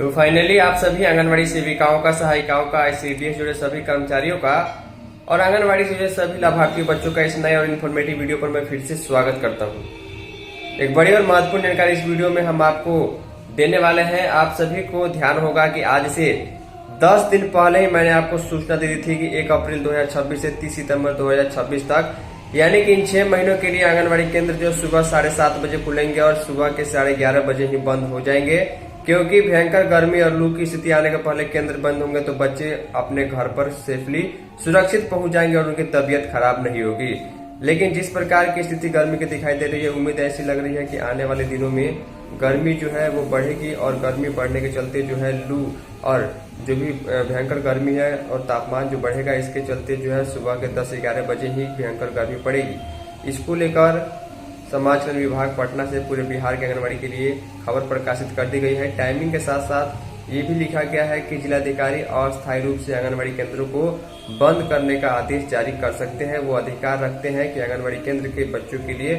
तो फाइनली आप सभी आंगनवाड़ी सेविकाओं का, सहायिकाओं का, ICDS जुड़े सभी कर्मचारियों का और आंगनवाड़ी से जुड़े सभी लाभार्थी बच्चों का इस नए और इन्फॉर्मेटिव वीडियो पर मैं फिर से स्वागत करता हूं। एक बड़ी और महत्वपूर्ण जानकारी इस वीडियो में हम आपको देने वाले हैं। आप सभी को ध्यान होगा कि आज से 10 दिन पहले ही मैंने आपको सूचना दे दी थी कि 1 अप्रैल 2026 से 30 सितंबर 2026 तक यानी कि इन 6 महीनों के लिए आंगनवाड़ी केंद्र जो सुबह 7:30 बजे खुलेंगे और सुबह के 11:30 बजे ही बंद हो जाएंगे, क्योंकि भयंकर गर्मी और लू की स्थिति आने के पहले केंद्र बंद होंगे तो बच्चे अपने घर पर सेफली सुरक्षित पहुंच जाएंगे और उनकी तबीयत खराब नहीं होगी। लेकिन जिस प्रकार की स्थिति गर्मी की दिखाई दे रही है, उम्मीद ऐसी लग रही है कि आने वाले दिनों में गर्मी जो है वो बढ़ेगी और गर्मी बढ़ने के चलते जो है लू और जो भी भयंकर गर्मी है और तापमान जो बढ़ेगा, इसके चलते जो है सुबह के 10-11 बजे ही भयंकर गर्मी पड़ेगी। इसको लेकर समाज कल्याण विभाग पटना से पूरे बिहार के आंगनबाड़ी के लिए खबर प्रकाशित कर दी गई है। टाइमिंग के साथ साथ ये भी लिखा गया है कि जिलाधिकारी अस्थायी रूप से आंगनबाड़ी केंद्रों को बंद करने का आदेश जारी कर सकते हैं। वो अधिकार रखते हैं कि आंगनबाड़ी केंद्र के बच्चों के लिए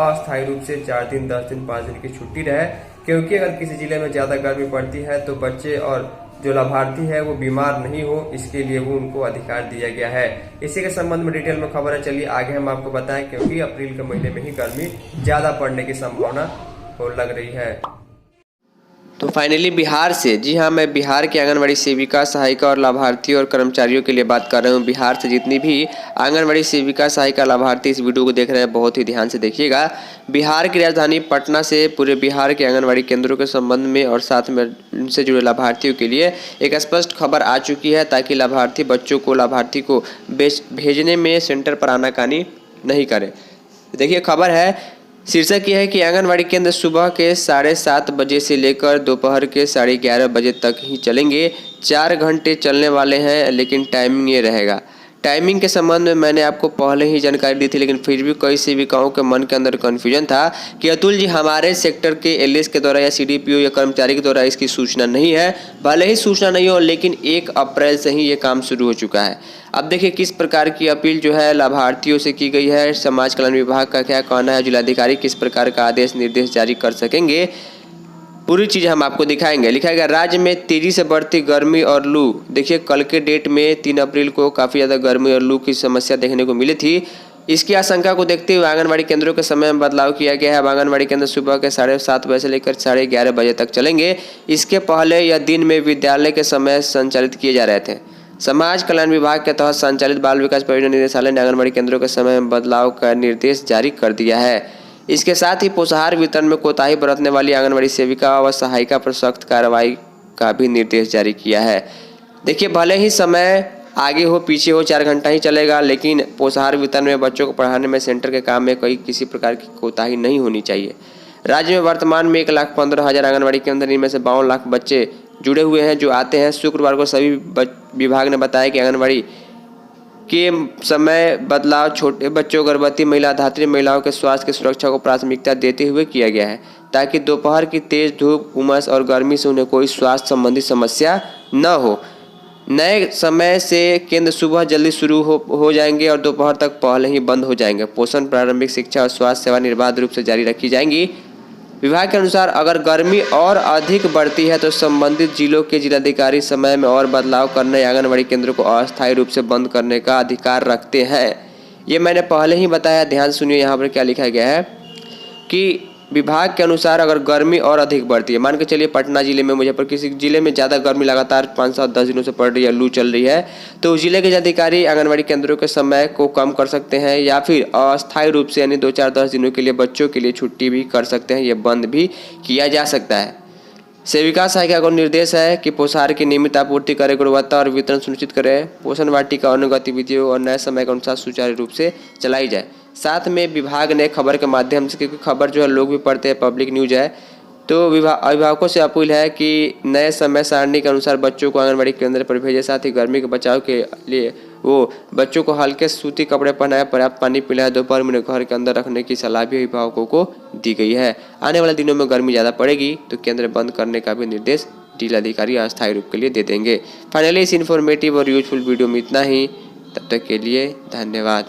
अस्थायी रूप से 4 दिन, 10 दिन, 5 दिन की छुट्टी रहे, क्योंकि अगर किसी जिले में ज्यादा गर्मी पड़ती है तो बच्चे और जो लाभार्थी है वो बीमार नहीं हो, इसके लिए वो उनको अधिकार दिया गया है। इसी के संबंध में डिटेल में खबर है, चलिए आगे हम आपको बताएं, क्योंकि अप्रैल के महीने में ही गर्मी ज्यादा पड़ने की संभावना हो लग रही है। तो फाइनली बिहार से, जी हाँ, मैं बिहार के आंगनवाड़ी सेविका, सहायिका और लाभार्थी और कर्मचारियों के लिए बात कर रहा हूँ। बिहार से जितनी भी आंगनवाड़ी सेविका, सहायिका, लाभार्थी इस वीडियो को देख रहे हैं, बहुत ही ध्यान से देखिएगा। बिहार की राजधानी पटना से पूरे बिहार के आंगनवाड़ी केंद्रों के संबंध में और साथ में उनसे जुड़े लाभार्थियों के लिए एक स्पष्ट खबर आ चुकी है, ताकि लाभार्थी बच्चों को, लाभार्थी को भेजने में सेंटर पर आनाकानी नहीं करे। देखिए खबर है, शीर्षक यह है कि आंगनवाड़ी केंद्र सुबह के 7:30 बजे से लेकर दोपहर के 11:30 बजे तक ही चलेंगे। 4 घंटे चलने वाले हैं, लेकिन टाइमिंग ये रहेगा। टाइमिंग के संबंध में मैंने आपको पहले ही जानकारी दी थी, लेकिन फिर भी कई सेविकाओं के मन के अंदर कन्फ्यूजन था कि अतुल जी, हमारे सेक्टर के LS के द्वारा या CDPO या कर्मचारी के द्वारा इसकी सूचना नहीं है। भले ही सूचना नहीं हो, लेकिन 1 अप्रैल से ही ये काम शुरू हो चुका है। अब देखिए किस प्रकार की अपील जो है लाभार्थियों से की गई है, समाज कल्याण विभाग का क्या कहना है, जिलाधिकारी किस प्रकार का आदेश निर्देश जारी कर सकेंगे, पूरी चीज़ हम आपको दिखाएंगे। लिखा गया, राज्य में तेजी से बढ़ती गर्मी और लू। देखिए कल के डेट में 3 अप्रैल को काफ़ी ज़्यादा गर्मी और लू की समस्या देखने को मिली थी। इसकी आशंका को देखते हुए आंगनबाड़ी केंद्रों के समय में बदलाव किया गया है। अब आंगनबाड़ी केंद्र सुबह के 7:30 बजे से लेकर 11:30 बजे तक चलेंगे। इसके पहले या दिन में विद्यालय के समय संचालित किए जा रहे थे। समाज कल्याण विभाग के तहत संचालित बाल विकास परियोजना निदेशालय ने आंगनबाड़ी केंद्रों के समय में बदलाव का निर्देश जारी कर दिया है। इसके साथ ही पोषाहार वितरण में कोताही बरतने वाली आंगनबाड़ी सेविका व सहायिका पर सख्त कार्रवाई का भी निर्देश जारी किया है। देखिए भले ही समय आगे हो पीछे हो, 4 घंटा ही चलेगा, लेकिन पोषाहार वितरण में बच्चों को पढ़ाने में सेंटर के काम में किसी प्रकार की कोताही नहीं होनी चाहिए। राज्य में वर्तमान में 1,15,000 आंगनबाड़ी केंद्र, इनमें से 52 लाख बच्चे जुड़े हुए हैं जो आते हैं। शुक्रवार को सभी विभाग ने बताया कि आंगनबाड़ी के समय बदलाव छोटे बच्चों, गर्भवती महिला, धात्री महिलाओं के स्वास्थ्य की सुरक्षा को प्राथमिकता देते हुए किया गया है, ताकि दोपहर की तेज धूप, उमस और गर्मी से उन्हें कोई स्वास्थ्य संबंधी समस्या न हो। नए समय से केंद्र सुबह जल्दी शुरू हो जाएंगे और दोपहर तक पहले ही बंद हो जाएंगे। पोषण, प्रारंभिक शिक्षा और स्वास्थ्य सेवा निर्बाध रूप से जारी रखी जाएंगी। विभाग के अनुसार अगर गर्मी और अधिक बढ़ती है तो संबंधित जिलों के जिलाधिकारी समय में और बदलाव करने, आंगनबाड़ी केंद्रों को अस्थायी रूप से बंद करने का अधिकार रखते हैं। ये मैंने पहले ही बताया, ध्यान सुनिए यहाँ पर क्या लिखा गया है कि विभाग के अनुसार अगर गर्मी और अधिक बढ़ती है, मान के चलिए पटना जिले में, मुझे पर किसी जिले में ज़्यादा गर्मी लगातार 5-7-10 दिनों से पड़ रही है, लू चल रही है, तो उस जिले के जिलाधिकारी आंगनबाड़ी केंद्रों के समय को कम कर सकते हैं या फिर अस्थायी रूप से यानी 2-4-10 दिनों के लिए बच्चों के लिए छुट्टी भी कर सकते हैं। ये बंद भी किया जा सकता है। सेविका सहायिका को निर्देश है कि पोषाहार की नियमित आपूर्ति करे, गुणवत्ता और वितरण सुनिश्चित करे, पोषण वाटिका अन्य गतिविधियों और नए समय के अनुसार सुचारू रूप से चलाई जाए। साथ में विभाग ने खबर के माध्यम से, क्योंकि खबर जो है लोग भी पढ़ते हैं, पब्लिक न्यूज है, तो अभिभावकों से अपील है कि नए समय सारणी के अनुसार बच्चों को आंगनबाड़ी केंद्र पर भेजें। साथ ही गर्मी के बचाव के लिए वो बच्चों को हल्के सूती कपड़े पहनाए, पर्याप्त पानी पिलाए, दोपहर में घर के अंदर रखने की सलाह भी अभिभावकों को दी गई है। आने वाले दिनों में गर्मी ज़्यादा पड़ेगी तो केंद्र बंद करने का भी निर्देश जिलाधिकारी अस्थायी रूप के लिए दे देंगे। फाइनली इस इन्फॉर्मेटिव और यूजफुल वीडियो में इतना ही। तब तक के लिए धन्यवाद।